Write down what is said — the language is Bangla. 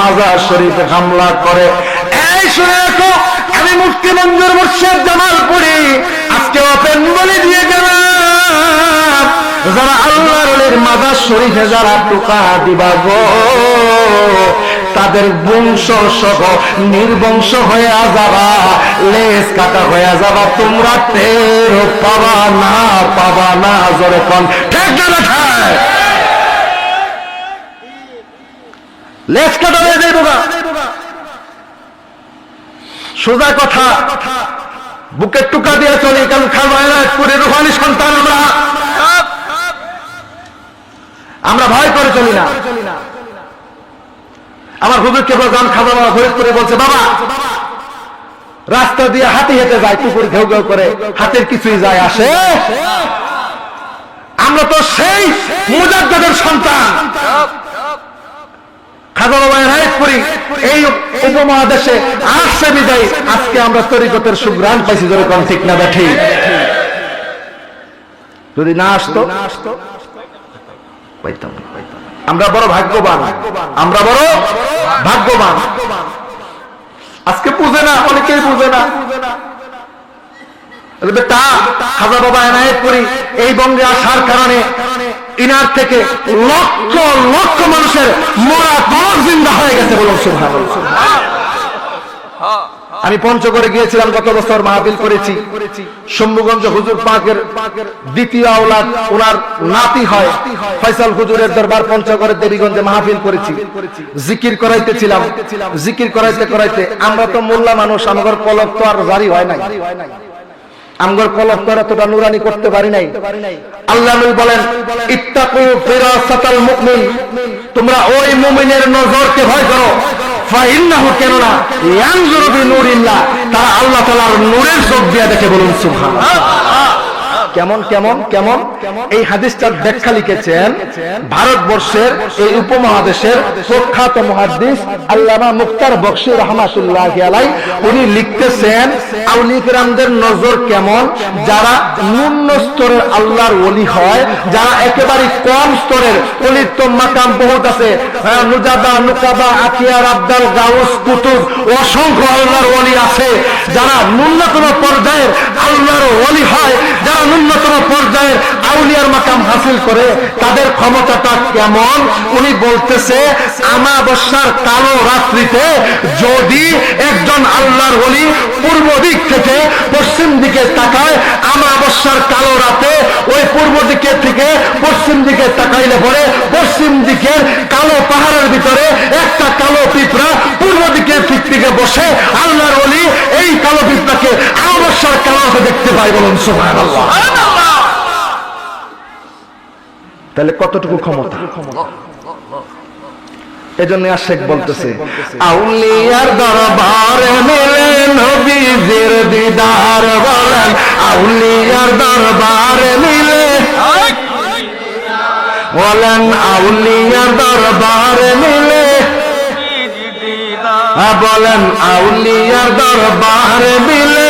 মাজার শরীফে হামলা করে। এই শুনে রাখো, আমি মুফতি মঞ্জুর মুর্শিদ জামালপুরি আজকে ওপেন বলে দিয়ে গেলাম, যারা আল্লাহর ওলির মাজার শরীফে যারা টোকা দিবা গো, তাদের বংশ সহ নির্বংশ হয়ে যাবা, লেজ কাটা হয়ে যাবা, তোমরা টের পাবা না। জোরে কোন ঠিক না? লেজ কাটা হয়ে যাইব না, সোজা কথা। বুকের টুকা দিয়ে চলি, কারণ খাজা রুহানি সন্তান আমরা ভয় করে চলি না। আমার হুজুরকে বললাম, খাজা বাবা ফরিদপুরে বলছে, বাবা রাস্তা দিয়ে হাতি হেঁটে যায়, কুকুর ঘেউ ঘেউ করে, হাতের কিছুই যায় আসে। আমরা তো সেই মুজাদ্দিদের সন্তান। খাজা বাবা এনায়েত করি এই উপমহাদেশে আসছে বিদায় আজকে আমরা তরিকতের সুঘ্রাণ পাইছি। ধরে কোন ঠিক না ব্যাঠি? যদি না আসতো পাইতাম না। আমরা বড় ভাগ্যবান, আমরা বড় ভাগ্যবান। আজকে বুঝে না, অনেকেই বুঝে না। বেটা খাজা বাবা এনায়েত করি এই বঙ্গে আসার কারণে ইনার থেকে লক্ষ লক্ষ মানুষের মরা কবর জিন্দা হয়ে গেছে। বলুন সুবহানাল্লাহ। আমি পঞ্চগড়ে গিয়েছিলাম গত বছর, মাহফিল করেছি। শম্ভুগঞ্জ হুজুর পাকের দ্বিতীয় আওলাদ, ওনার নাতি হয় ফয়সাল হুজুরের দরবার পঞ্চগড়ের দেবীগঞ্জে মাহফিল করেছি। জিকির করাইতেছিলাম, জিকির করাইতে করাইতে আমরা তো মোল্লা মানুষ, আমাদের কলব তো আর জারি হয় নাই, আমগর কলব তো এতটা নুরানি করতে পারি নাই। আল্লাহ বলেন, ইত্তাকু ফিরাসাতাল মুমিন, তোমরা ওই মুমিনের নজরকে ভয় করো। ফাইন্নাহু, কেননা ইয়ানজুরু বিনুরিল্লাহ, তারা আল্লাহ তাআলার নূরের চোখ দিয়ে দেখে। বলুন সুবহানাল্লাহ। কেমন কেমন কেমন এই হাদিসটার ব্যাখ্যা লিখেছেন ভারতবর্ষের এই উপমহাদেশের প্রখ্যাত মুহাদ্দিস আল্লামা মুখতার বখশী রাহমাতুল্লাহি আলাইহি। উনি লিখতেছেন, আউলিয়া কিরামদের নজর কেমন, যারা নিম্ন স্তরের আল্লাহর ওলি হয়, যারা একেবারে কম স্তরের ওলির তো মাকাম বহুত আছে, নুজাবা, নুকাবা, আকিয়ার, আব্দাল, গাউস, কুতুব, অসংখ্য আল্লাহর ওলি আছে। যারা ন্যূনতম পর্যায়ের আল্লাহর ওলি হয়, যারা ন্যূনতম পর্যায়ের আউলিয়ার মাকাম হাসিল করে, তাদের ক্ষমতাটা কেমন উনি বলতেছে, আমাবস্যার কালো রাত্রিতে যদি একজন আল্লাহর ওলি পূর্ব দিক থেকে পশ্চিম দিকে তাকায়, আমাবস্যার কালো রাতে ওই পূর্ব দিকে থেকে পশ্চিম দিকে তাকাইলে পরে পশ্চিম দিকের কালো পাহাড়ের ভিতরে একটা কালো পিঁপড়া পূর্ব দিকের দিক থেকে বসে আল্লাহর ওলি এই কালো পিঁপড়াকে আমাবস্যার কালো রাতে দেখতে পায়। বলুন সুবহানাল্লাহ। তাহলে কতটুকু ক্ষমতা? এজন্য আশেক বলতেছে, আউলিয়ার দরবারে মিলে নবীজির দিদার। বলেন, আউলিয়ার দরবারে মিলে, বলেন আউলিয়ার দরবারে মিলে, বলেন আউলিয়ার দরবারে মিলে